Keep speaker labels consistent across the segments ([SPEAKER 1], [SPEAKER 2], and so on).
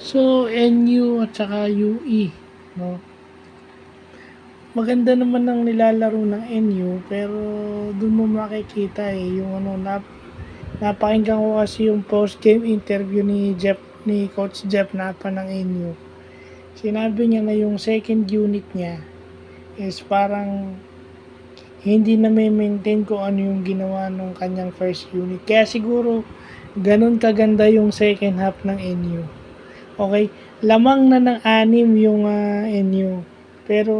[SPEAKER 1] So, NU at saka UE, no? Maganda naman ang nilalaro ng NU, pero dun mo makikita yung napakinggan ko kasi yung post-game interview ni Coach Jeff Napa ng NU. Sinabi niya na yung second unit niya is parang hindi na may maintain kung ano yung ginawa nung kanyang first unit. Kaya siguro ganun kaganda yung second half ng NU. Okay, lamang na ng 6 yung NU. Pero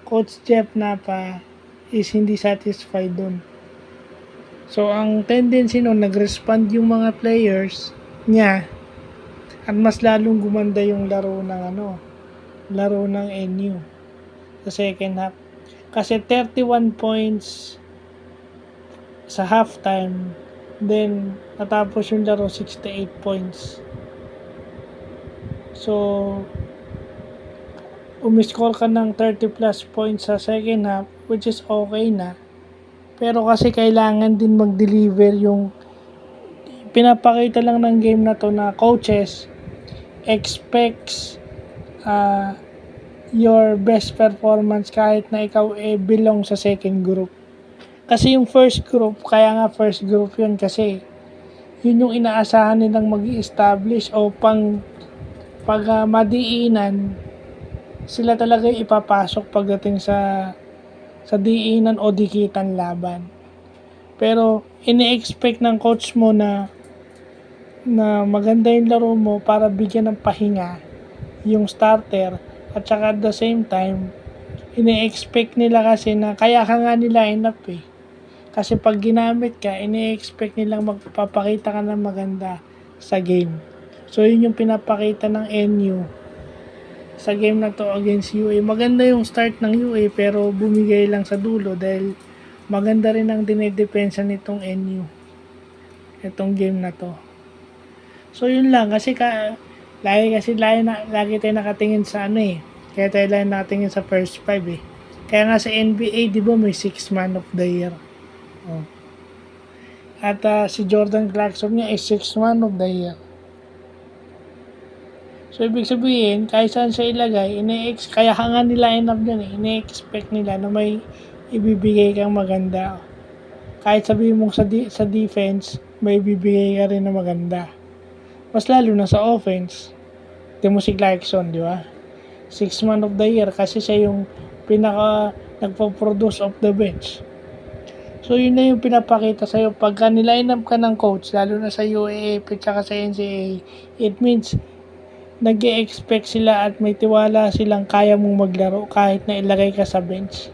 [SPEAKER 1] Coach Jeff Napa is hindi satisfied dun. So ang tendency nun, nag-respond yung mga players niya at mas lalong gumanda yung laro ng NU sa second half. Kasi 31 points sa halftime, then natapos yung laro 68 points. So, umiscore ka ng 30 plus points sa second half, which is okay na. Pero kasi kailangan din mag-deliver yung pinapakita lang ng game na to na coaches expects your best performance kahit na ikaw belong sa second group. Kasi yung first group, kaya nga first group yun kasi yun yung inaasahan nilang mag-i-establish o pag madiinan, sila talaga yung ipapasok pagdating sa diinan o dikitan laban. Pero ini-expect ng coach mo na maganda yung laro mo para bigyan ng pahinga yung starter, at saka at the same time ini-expect nila kasi na kaya ka nga ni-line up kasi pag ginamit ka, ini-expect nilang magpapakita ka ng maganda sa game. So yun yung pinapakita ng NU sa game na to against UA. Maganda yung start ng UA pero bumigay lang sa dulo dahil maganda rin ang dinedepensa nitong NU itong game na to. So yun lang kasi lagi tayo nakatingin sa kaya tayo lang nakatingin sa first 5 Kaya nga sa NBA, di ba may 6 man of the year. At si Jordan Clarkson niya is 6 man of the year. So, ibig sabihin, kahit saan siya ilagay, kaya nga nila up dyan ine-expect nila na may ibibigay kang maganda. Kahit sabihin mong sa defense, may ibibigay ka rin na maganda. Mas lalo na sa offense. Di mo si Clarkson, di ba? 6 man of the year kasi siya yung pinaka nagpo-produce off the bench. So, yun na yung pinapakita sa'yo. Pagka niline up ka ng coach, lalo na sa UAAP at sa NCAA, it means nag-e-expect sila at may tiwala silang kaya mong maglaro kahit na ilagay ka sa bench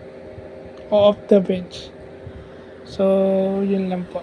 [SPEAKER 1] o off the bench. So, yun lang po.